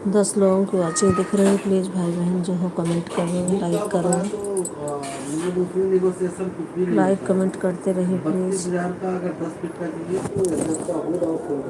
10 लोगों की वॉचिंग दिख रही है। प्लीज़ भाई बहन जो हो कमेंट करो, लाइक करो, नेगोशिएशन कुछ भी नहीं लाइक होता है। कमेंट करते रहिए प्लीज़। 32,000 का अगर 10 फीट का चाहिए तो सस्ता हो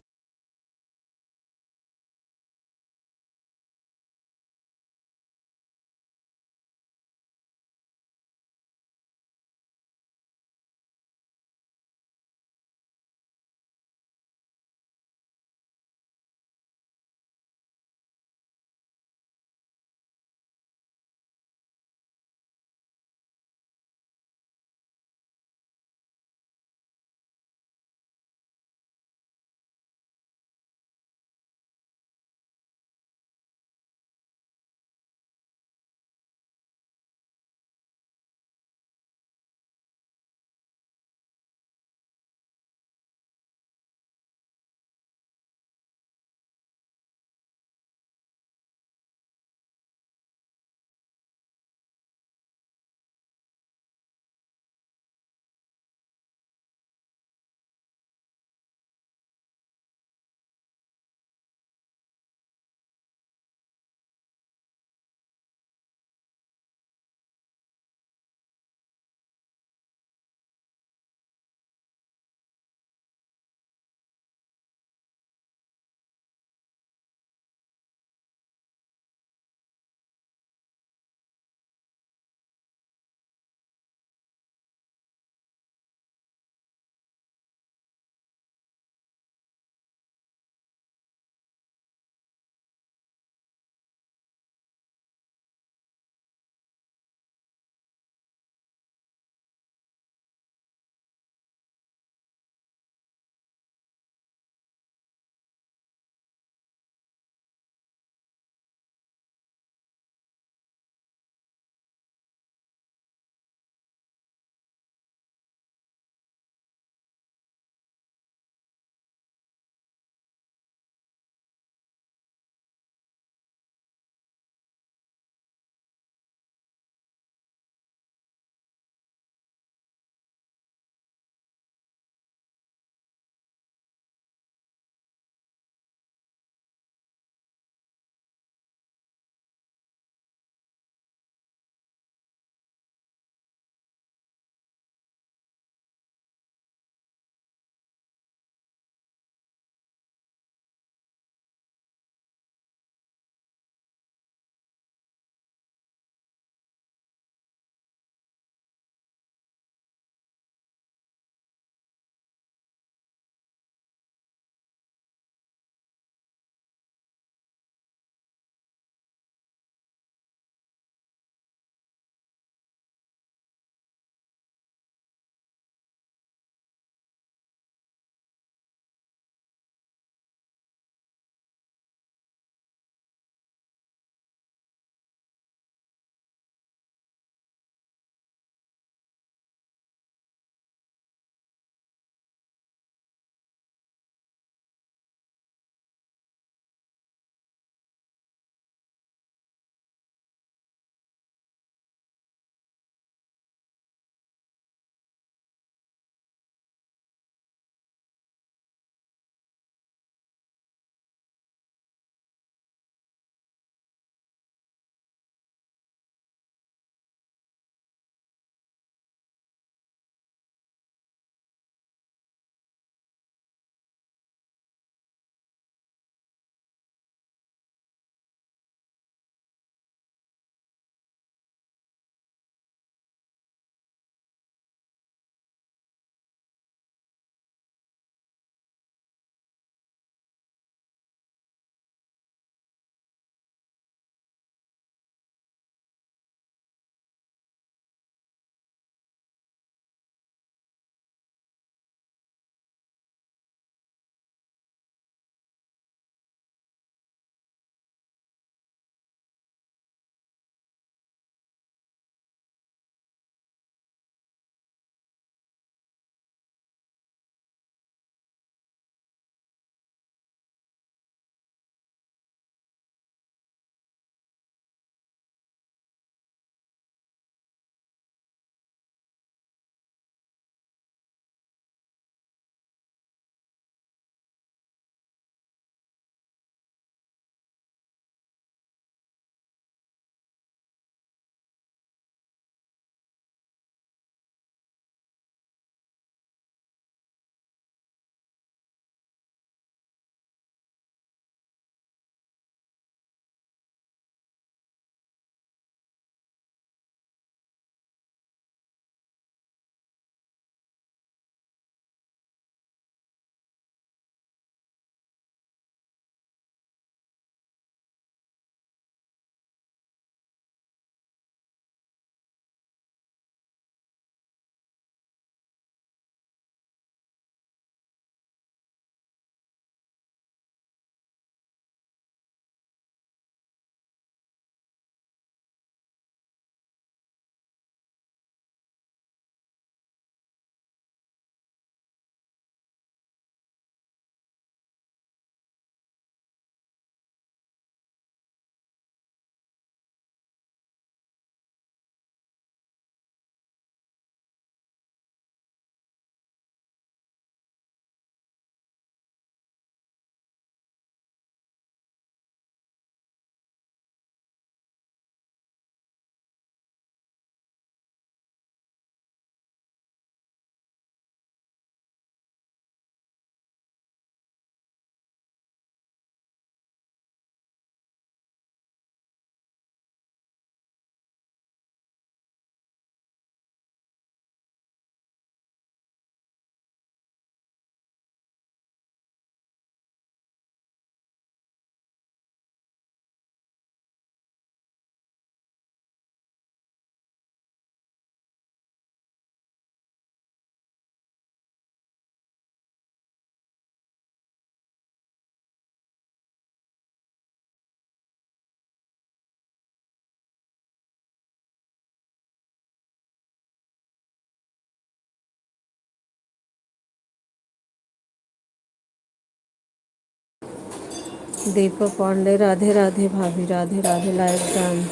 दीपक पांडे, राधे राधे भाभी, राधे राधे। Live done.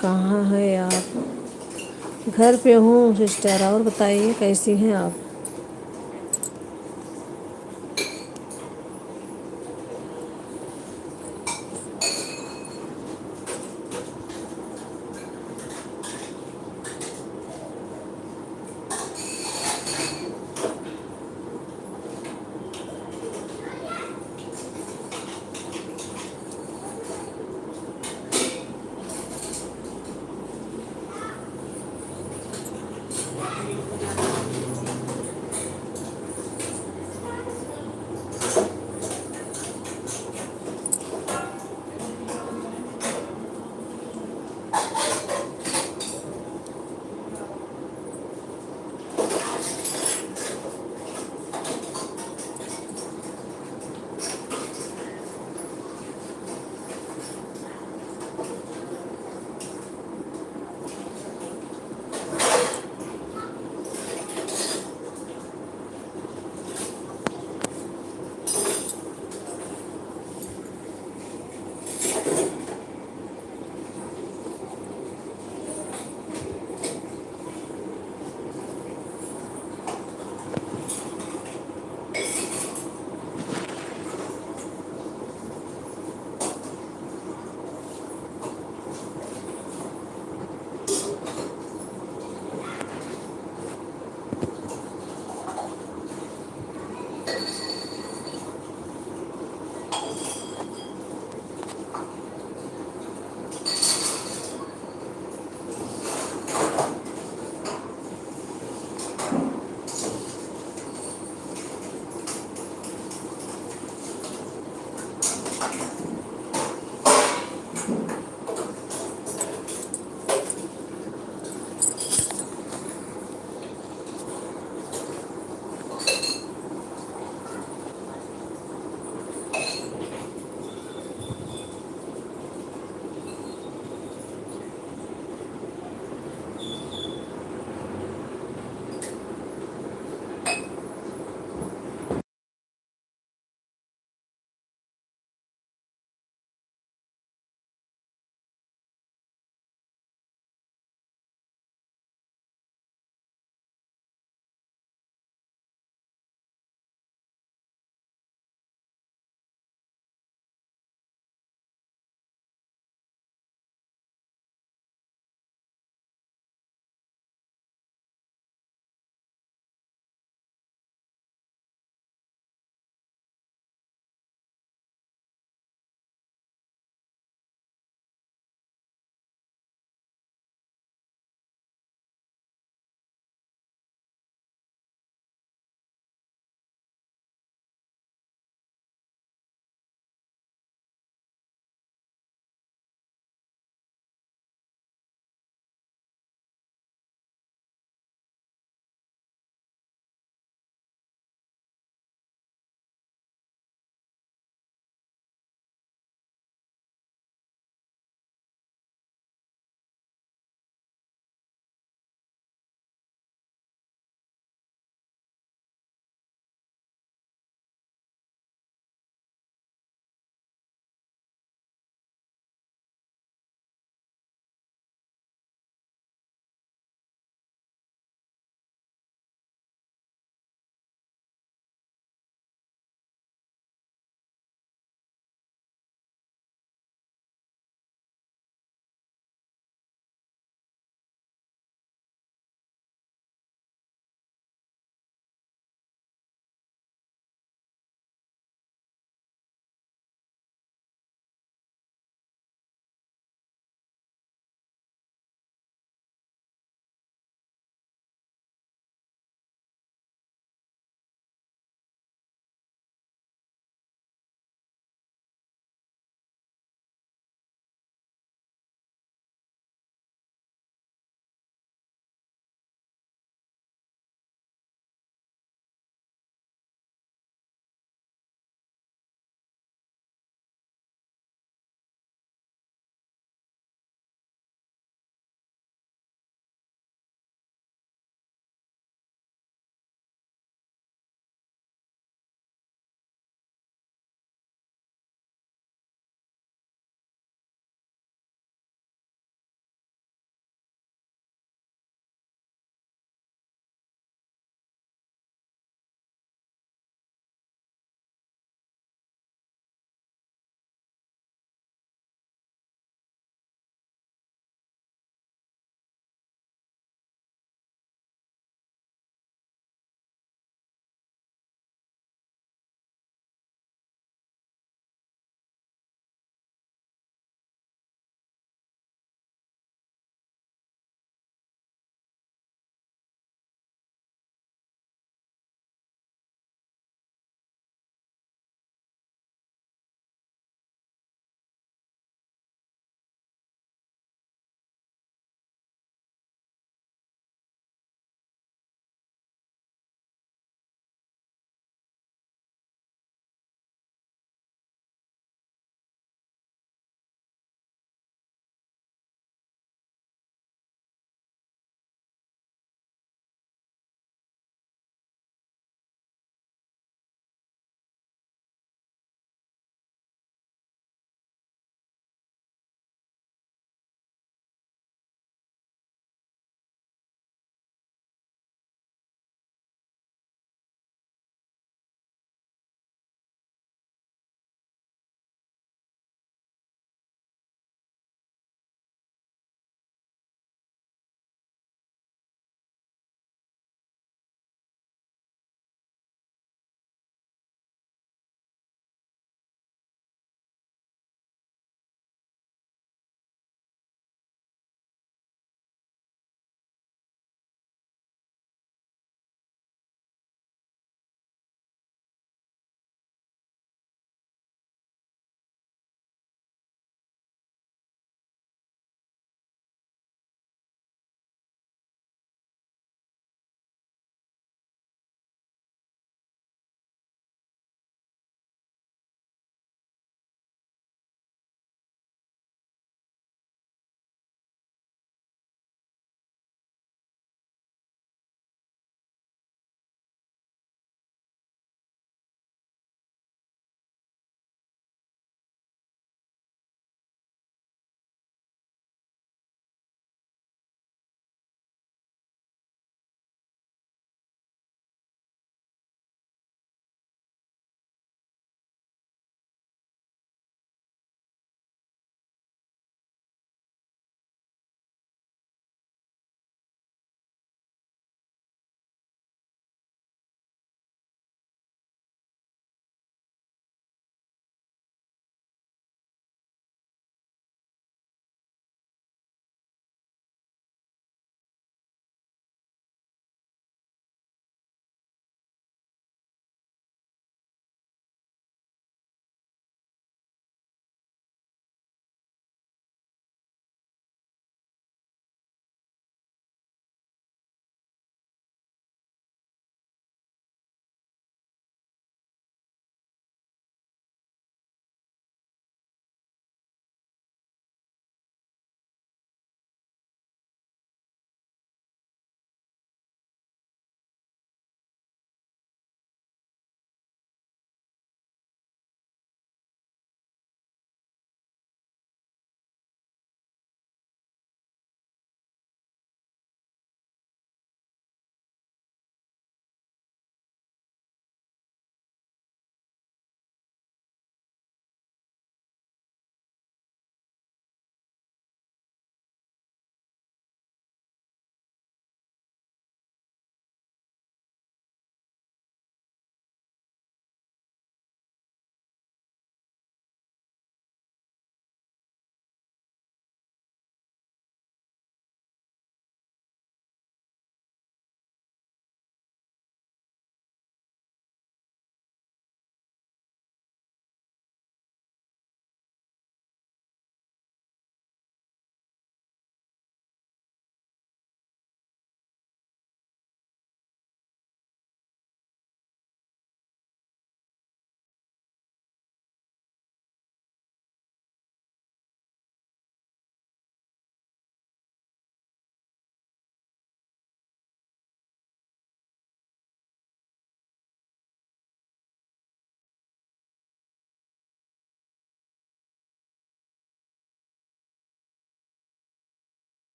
कहाँ है आप? घर पे हूँ सिस्टर। और बताइए कैसी हैं आप?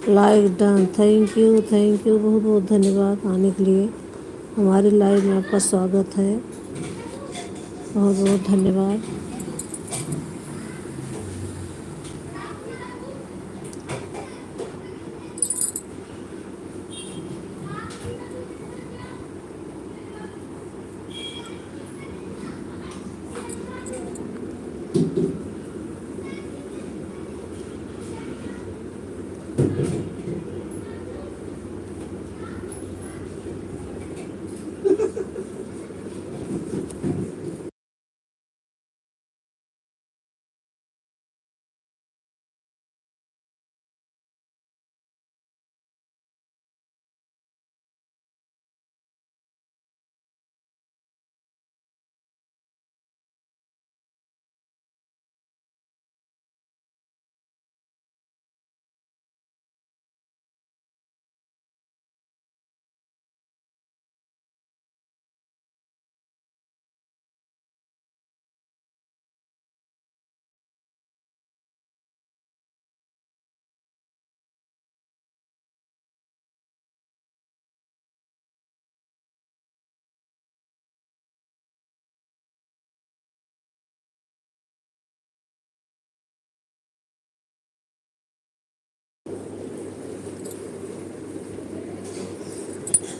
Like done. थैंक यू बहुत बहुत धन्यवाद आने के लिए। हमारे लाइव में आपका स्वागत है। बहुत बहुत धन्यवाद।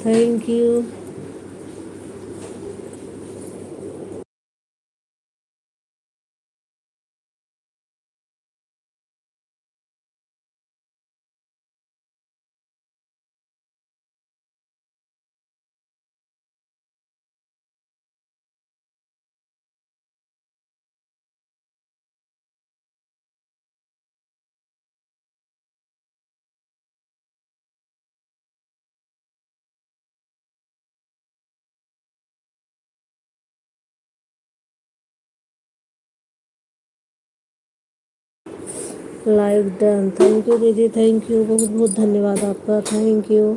Thank you. Like done. Thank you दीदी, थैंक यू बहुत बहुत धन्यवाद आपका। Thank you.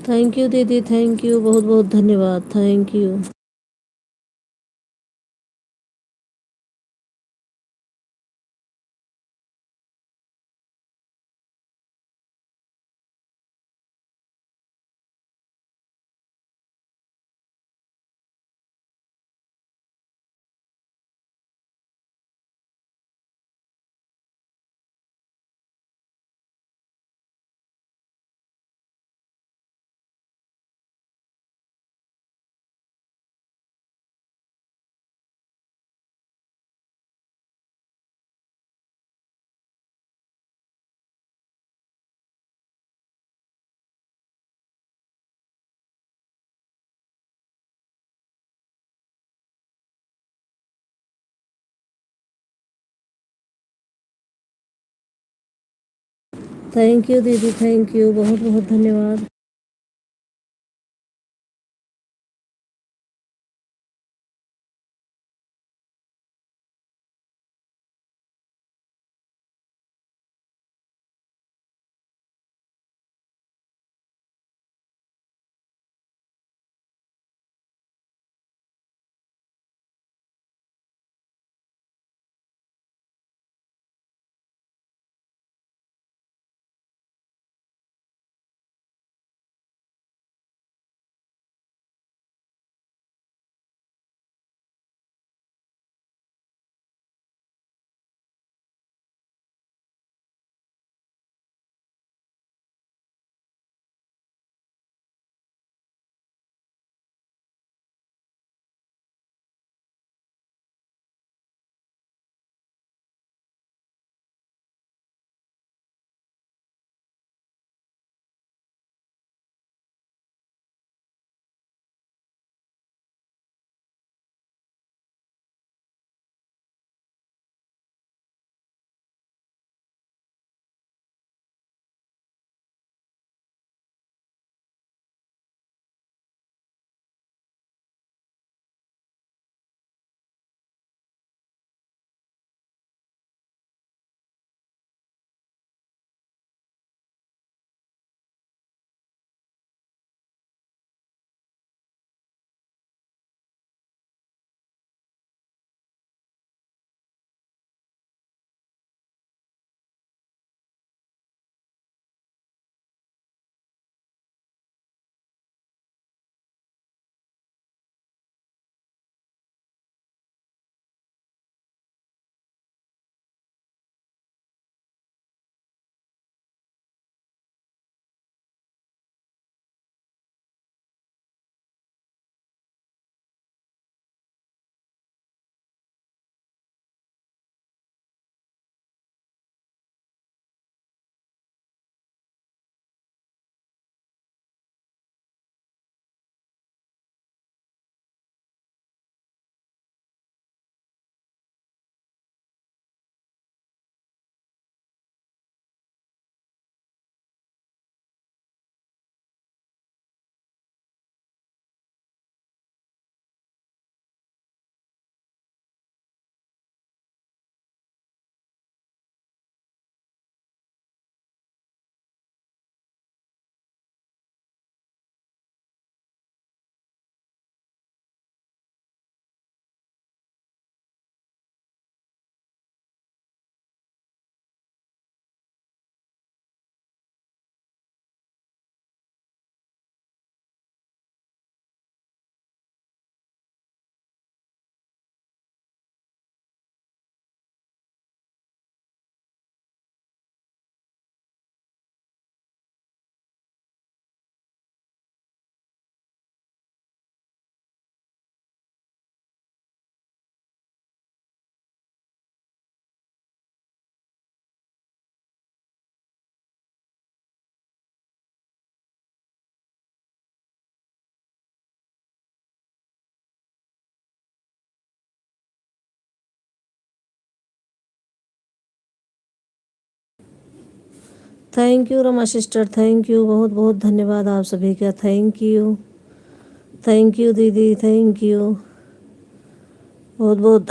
थैंक यू दीदी, थैंक यू बहुत बहुत धन्यवाद। Thank you. थैंक यू दीदी, थैंक यू बहुत बहुत धन्यवाद। Thank you Rama sister, thank you, बहुत बहुत धन्यवाद आप सभी का। थैंक यू दीदी, थैंक यू, बहुत बहुत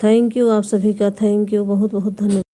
थैंक यू आप सभी का, थैंक यू, बहुत बहुत धन्यवाद।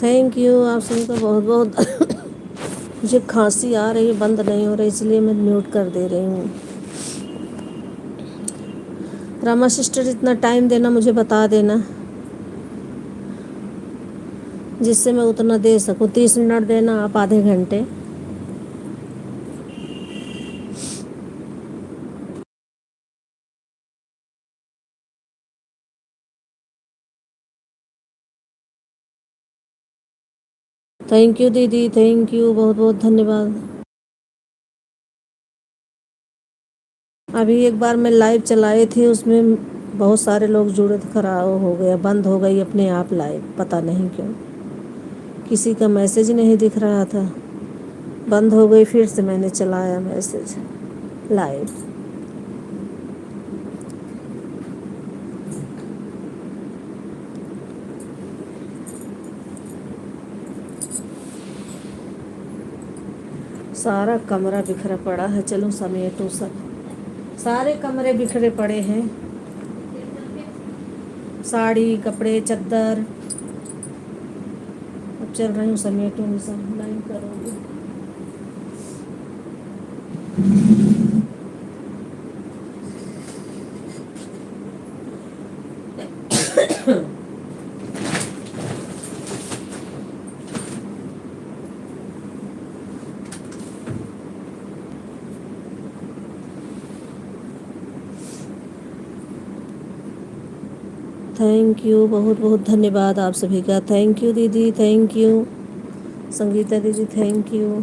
थैंक यू आप सभी का बहुत बहुत। मुझे खांसी आ रही है, बंद नहीं हो रही, इसलिए मैं म्यूट कर दे रही हूँ। रमा सिस्टर इतना टाइम देना, मुझे बता देना जिससे मैं उतना दे सकूँ। 30 मिनट देना आप, आधे घंटे। थैंक यू दीदी, थैंक यू, बहुत बहुत धन्यवाद। अभी एक बार मैं लाइव चलाई थी, उसमें बहुत सारे लोग जुड़े थे, खराब हो गया, बंद हो गई अपने आप लाइव, पता नहीं क्यों, किसी का मैसेज नहीं दिख रहा था, बंद हो गई। फिर से मैंने चलाया मैसेज लाइव। सारा कमरा बिखरा पड़ा है, चलो समेटो सब। सारे कमरे बिखरे पड़े हैं, साड़ी, कपड़े, चद्दर। अब चल रही हूँ समेटूंगी सब, लाइन करूँगी। थैंक यू, बहुत बहुत धन्यवाद आप सभी का। थैंक यू दीदी, थैंक यू संगीता दीदी, thank you.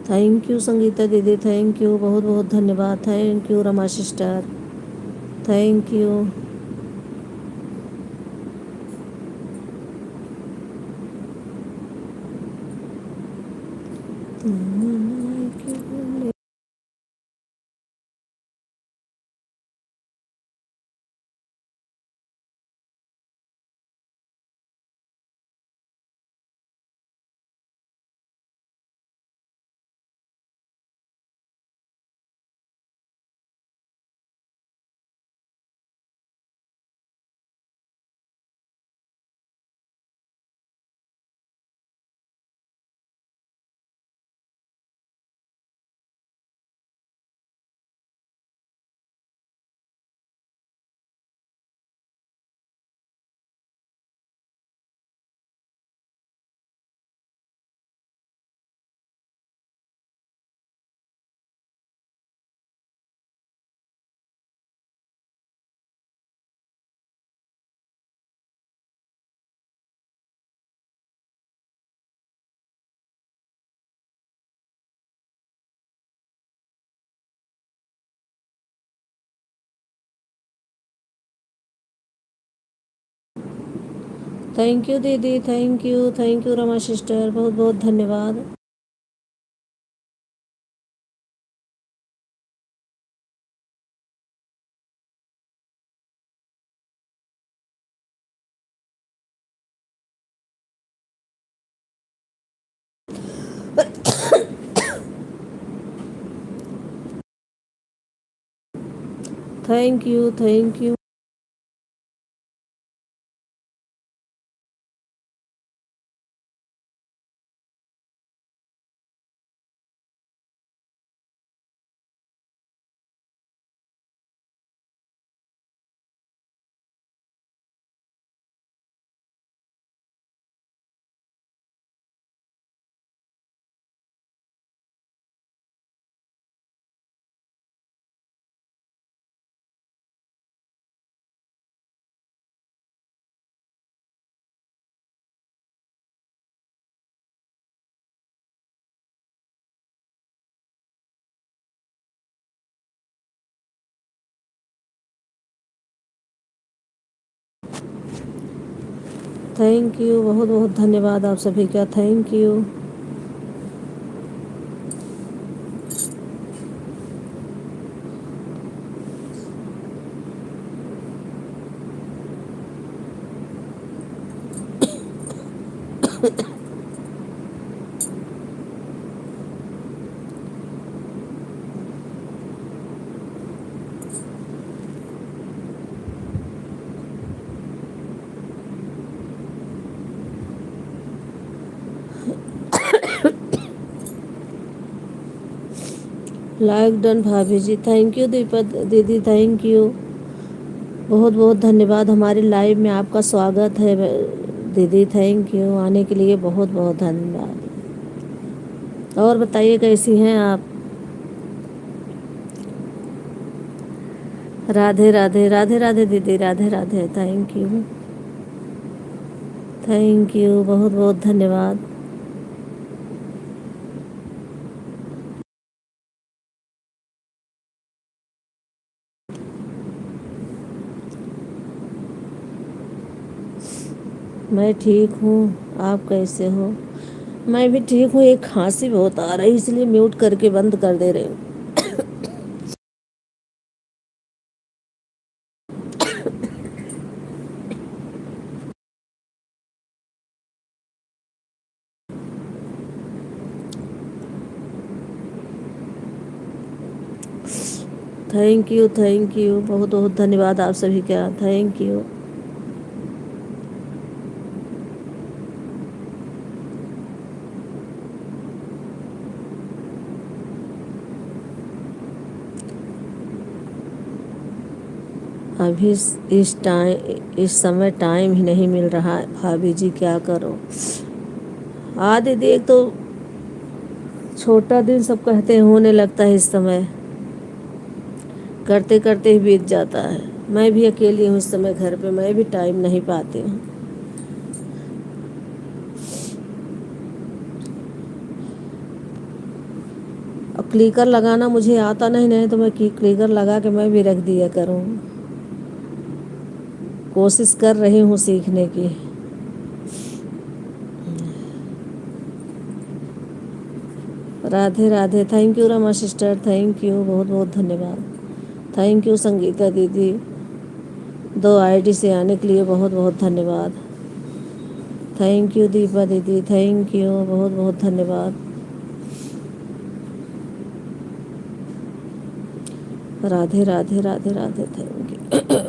Thank you Sangeeta दीदी, थैंक यू, बहुत बहुत धन्यवाद। Thank you Rama sister, thank you. Thank you दीदी, थैंक यू रमा सिस्टर, बहुत बहुत धन्यवाद। Thank you, thank you. Thank you, बहुत बहुत धन्यवाद आप सभी का, थैंक यू। लाइक डन भाभी जी, थैंक यू दीपा दीदी, थैंक यू, बहुत बहुत धन्यवाद। हमारे लाइव में आपका स्वागत है दीदी, थैंक यू, आने के लिए बहुत बहुत धन्यवाद। और बताइए कैसी हैं आप? राधे राधे, राधे राधे दीदी, Radhe Radhe, thank you, thank you, बहुत बहुत धन्यवाद। मैं ठीक हूँ, आप कैसे हो? मैं भी ठीक हूँ, एक खांसी बहुत आ रही है इसलिए म्यूट करके बंद कर दे रही हूँ। थैंक यू, बहुत बहुत धन्यवाद आप सभी का, थैंक यू। अभी इस समय टाइम ही नहीं मिल रहा है भाभी जी, क्या करो। हाँ दीदी, एक तो छोटा दिन सब कहते हैं होने लगता है, इस समय करते करते ही बीत जाता है। मैं भी अकेली हूँ इस समय घर पे, मैं भी टाइम नहीं पाती हूँ। और क्लिकर लगाना मुझे आता नहीं, नहीं तो मैं क्लिकर लगा के मैं भी रख दिया करूँ। कोशिश कर रही हूँ सीखने की। Radhe Radhe, thank you Rama sister, thank you, बहुत बहुत धन्यवाद। थैंक यू संगीता दीदी, 2 आईडी से आने के लिए बहुत बहुत धन्यवाद। थैंक यू दीपा दीदी, थैंक यू, बहुत बहुत धन्यवाद। Radhe Radhe, Radhe Radhe, thank you.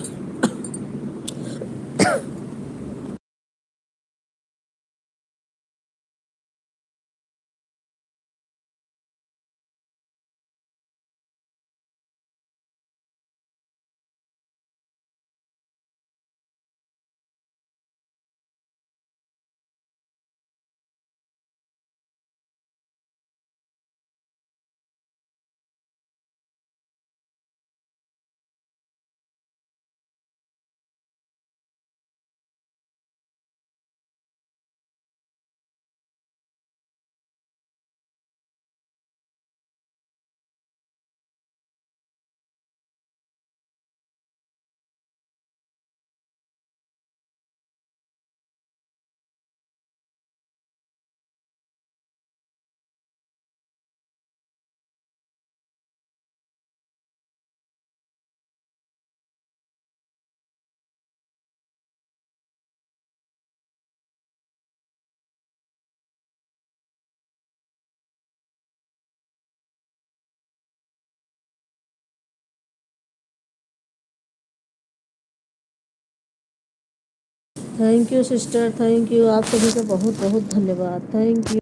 Thank you sister, thank you. आप सभी का बहुत बहुत धन्यवाद। Thank you.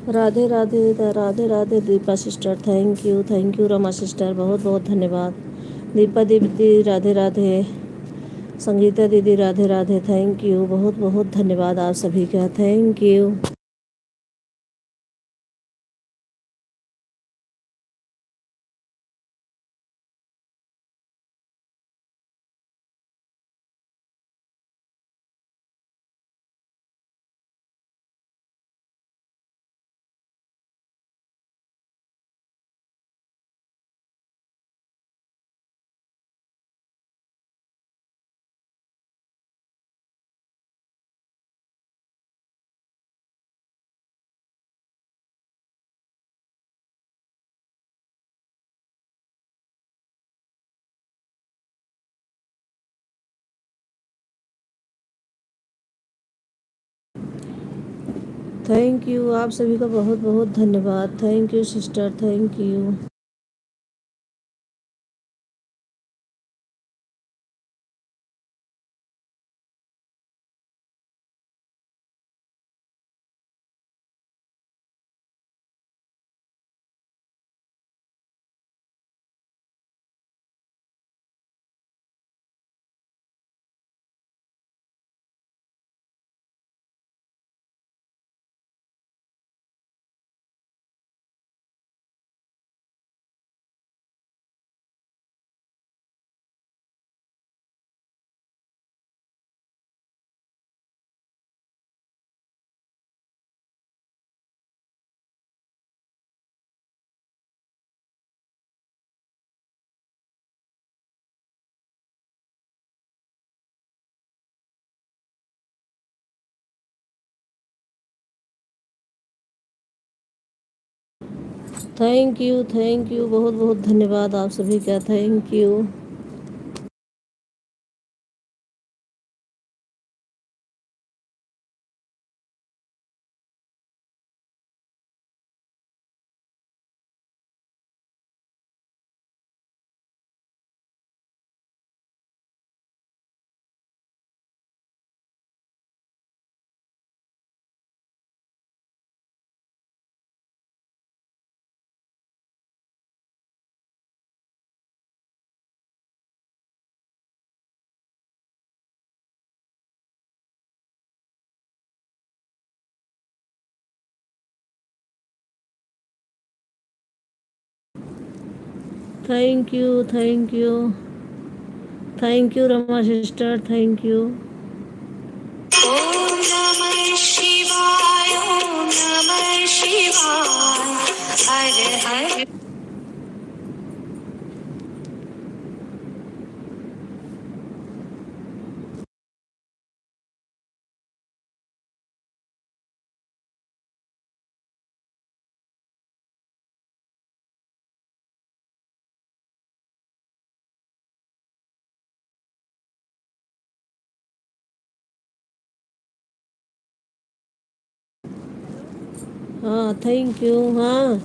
Radhe Radhe, Radhe Radhe Deepa sister, thank you Rama sister, बहुत बहुत धन्यवाद। दीपा दीदी राधे राधे, संगीता दीदी राधे राधे, थैंक यू, बहुत बहुत धन्यवाद आप सभी का, थैंक यू। थैंक यू, आप सभी का बहुत बहुत धन्यवाद। Thank you sister, thank you. Thank you, बहुत बहुत धन्यवाद आप सभी का, thank you. Thank you, thank you Rama sister, thank you. ओम नमः शिवाय, ओम नमः शिवाय, हर हर। हाँ थैंक यू, हाँ।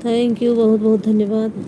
थैंक यू, बहुत बहुत धन्यवाद।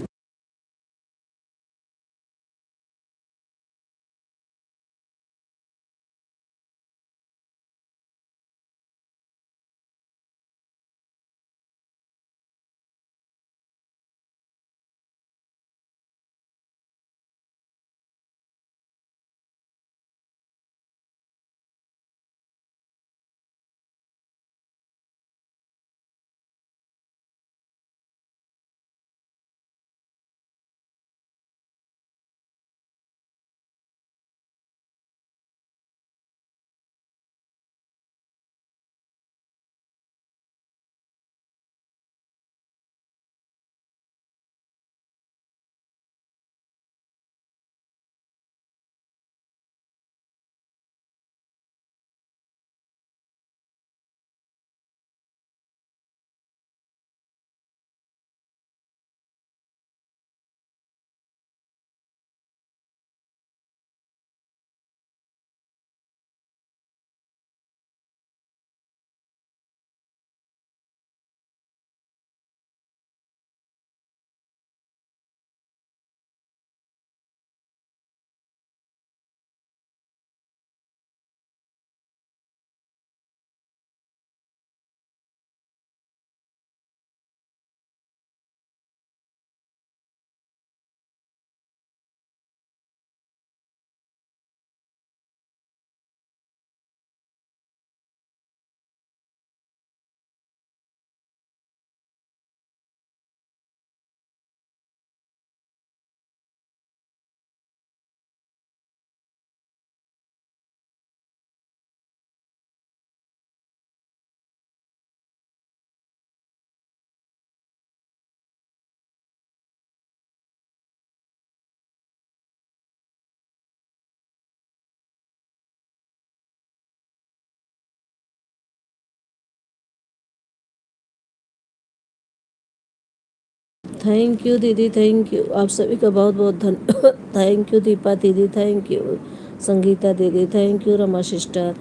थैंक यू दीदी, थैंक यू, आप सभी का बहुत बहुत थैंक यू दीपा दीदी, थैंक यू संगीता दीदी, thank you Rama sister.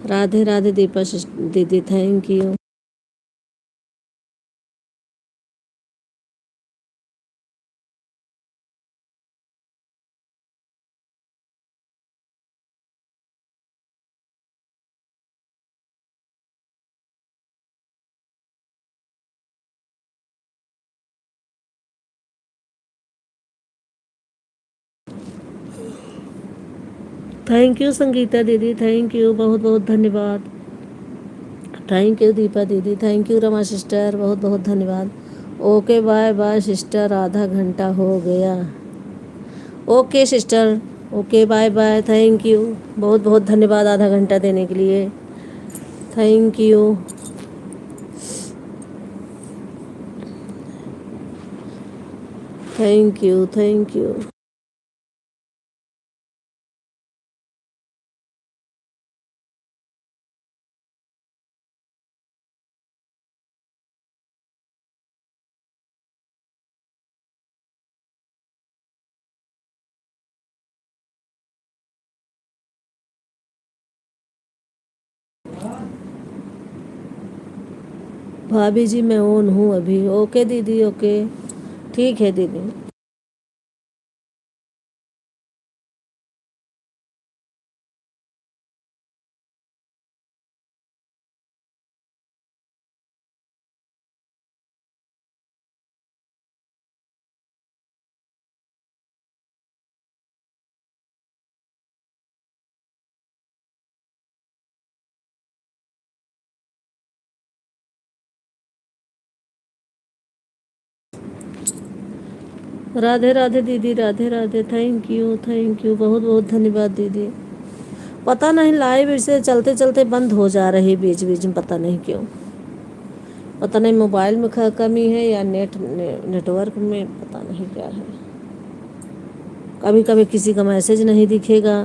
Radhe Radhe Deepa दीदी, thank you. Thank you Sangeeta दीदी, थैंक यू, बहुत बहुत धन्यवाद। थैंक यू दीपा दीदी, थैंक यू रमा सिस्टर, बहुत बहुत धन्यवाद। ओके बाय बाय सिस्टर, आधा घंटा हो गया। Okay sister, okay bye bye, thank you, बहुत बहुत धन्यवाद आधा घंटा देने के लिए। Thank you. Thank you, thank you. भाभी जी मैं ऑन हूँ अभी। ओके दीदी, ओके, ठीक है दीदी। राधे राधे दीदी, राधे राधे। थैंक यू, बहुत बहुत धन्यवाद दीदी। पता नहीं लाइव ऐसे चलते चलते बंद हो जा रही बीच बीच में, पता नहीं क्यों। पता नहीं मोबाइल में कमी है या नेटवर्क में, पता नहीं क्या है। कभी कभी किसी का मैसेज नहीं दिखेगा।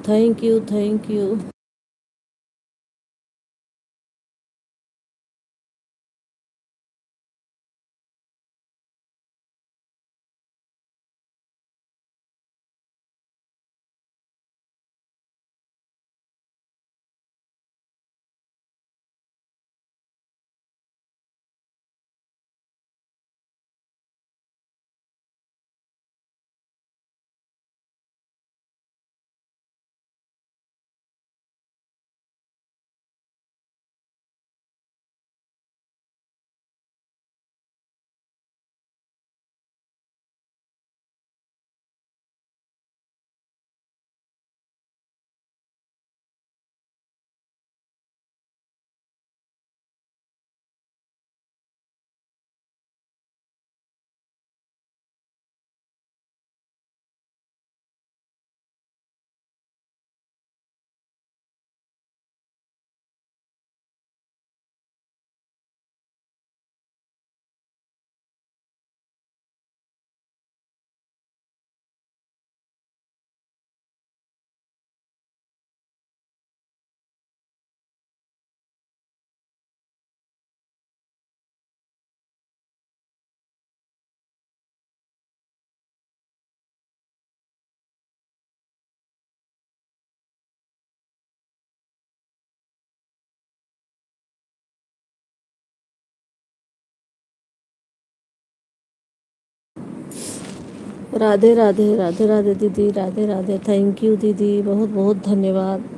Thank you, thank you. Radhe Radhe, Radhe Radhe दीदी, राधे राधे। थैंक यू दीदी, बहुत बहुत धन्यवाद।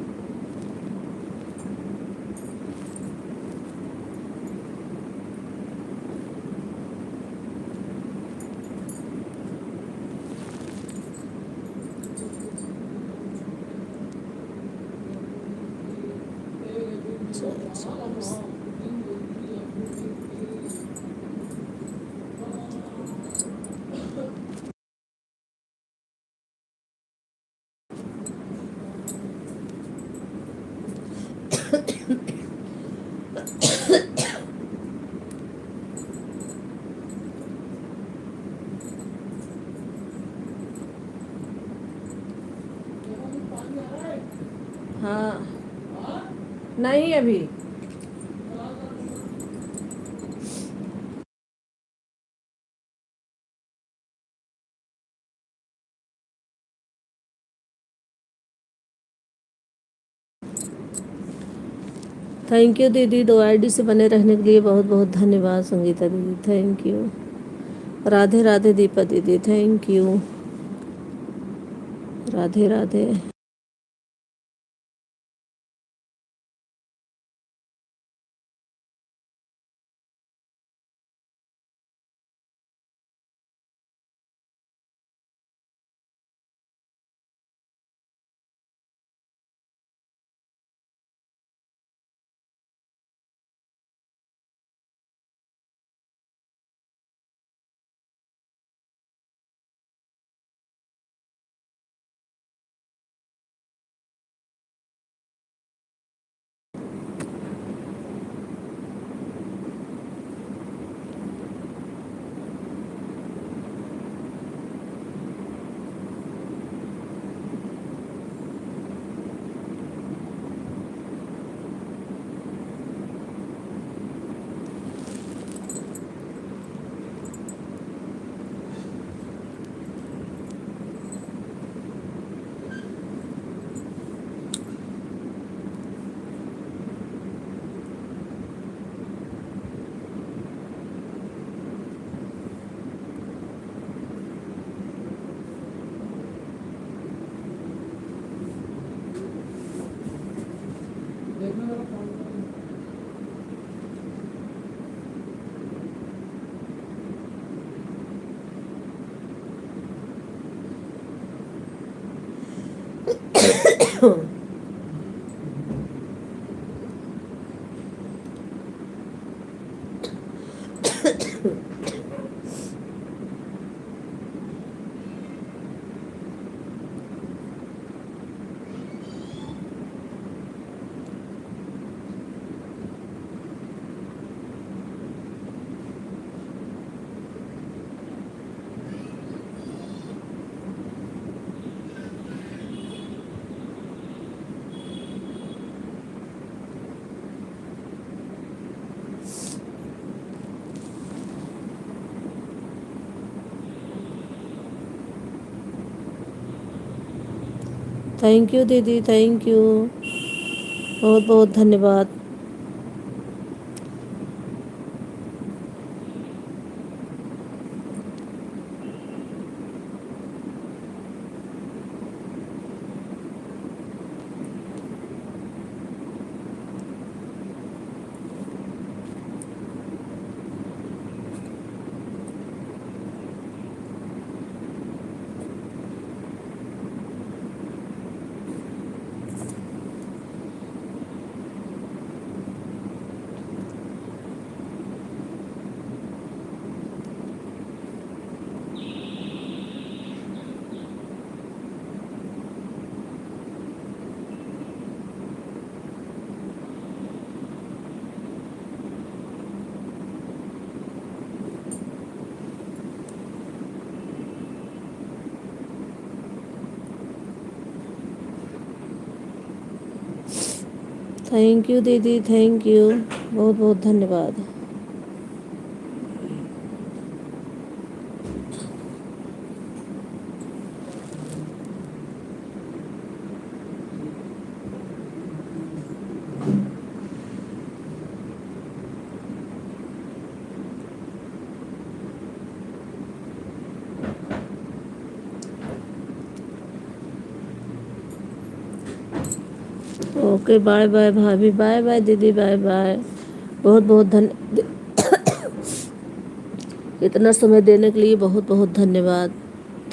हाँ, नहीं अभी। थैंक यू दीदी, 2 आईडी से बने रहने के लिए बहुत बहुत धन्यवाद संगीता दीदी, थैंक यू। राधे राधे दीपा दीदी, thank you. Radhe Radhe. Thank you दीदी, थैंक यू, बहुत बहुत धन्यवाद। थैंक यू दीदी, थैंक यू, बहुत बहुत धन्यवाद। ओके, बाय बाय भाभी, बाय बाय दीदी, बाय बाय। बहुत बहुत इतना समय देने के लिए बहुत बहुत धन्यवाद।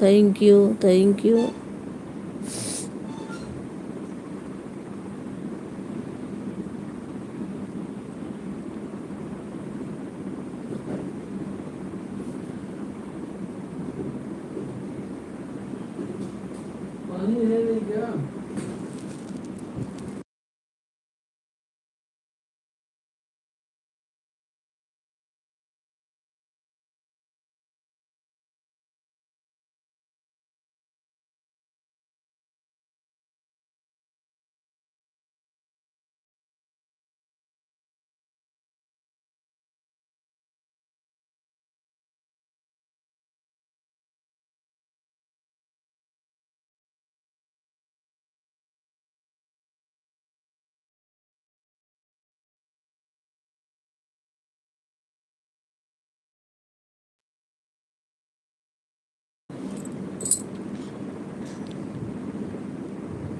Thank you, thank you. पानी है नहीं क्या?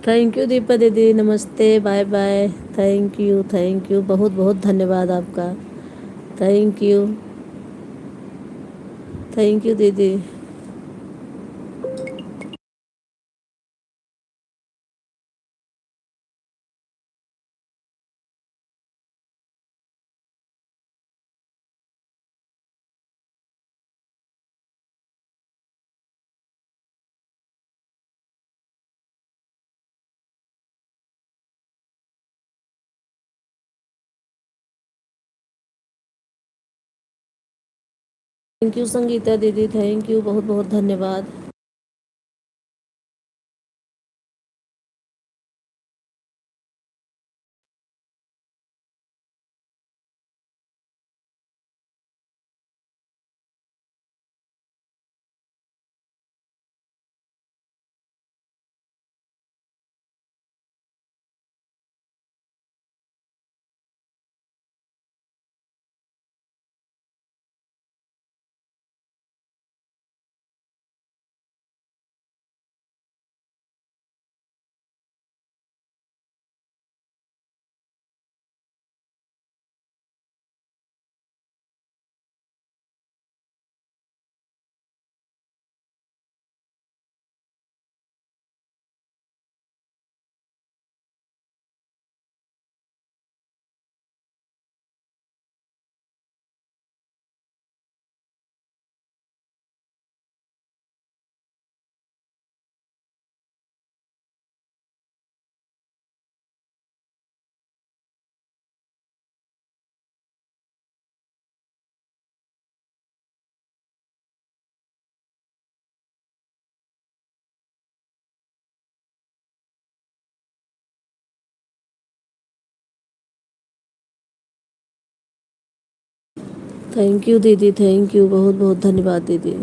थैंक यू दीपा दीदी, नमस्ते, बाय बाय। थैंक यू, बहुत बहुत धन्यवाद आपका। थैंक यू, थैंक यू दीदी। थैंक यू संगीता दीदी, थैंक यू, बहुत बहुत धन्यवाद। थैंक यू दीदी, थैंक यू, बहुत बहुत धन्यवाद दीदी।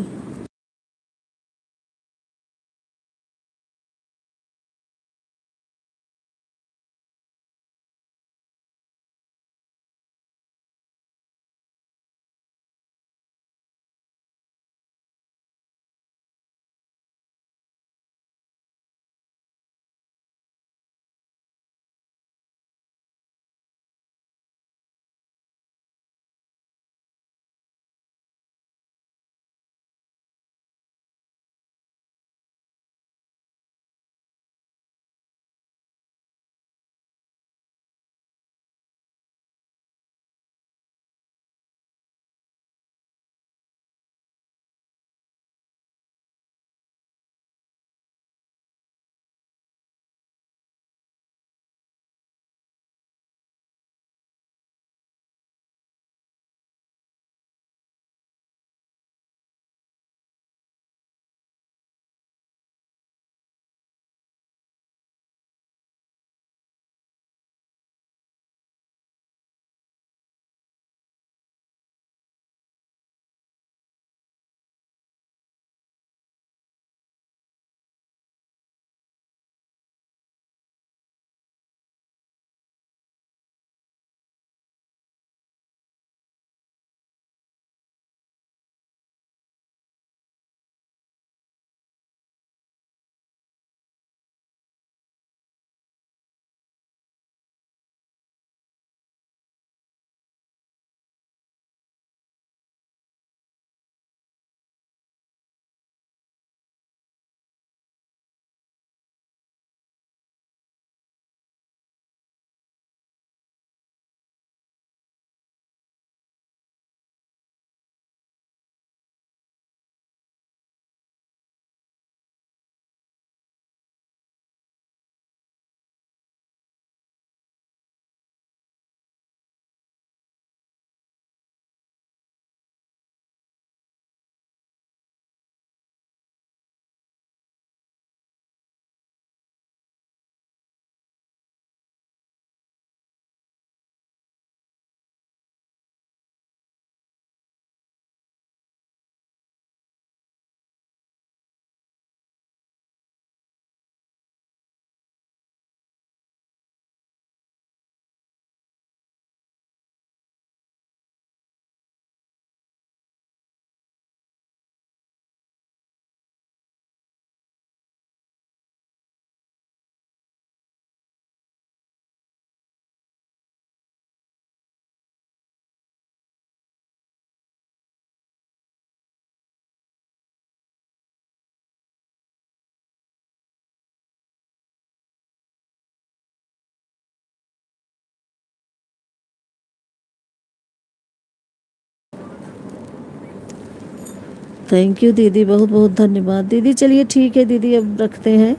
थैंक यू दीदी, बहुत बहुत धन्यवाद दीदी। चलिए ठीक है दीदी, अब रखते हैं,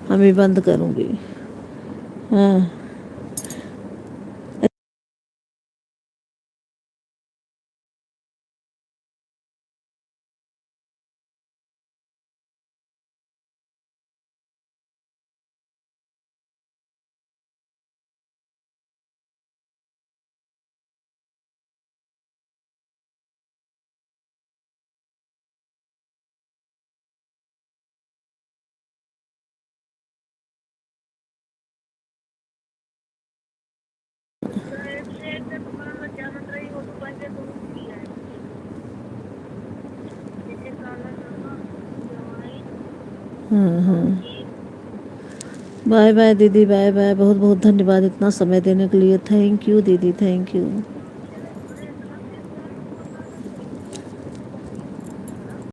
हमें बंद करूँगी। हाँ। हाँ हाँ, बाय बाय दीदी, बाय बाय, बहुत बहुत धन्यवाद इतना समय देने के लिए। थैंक यू दीदी, थैंक यू।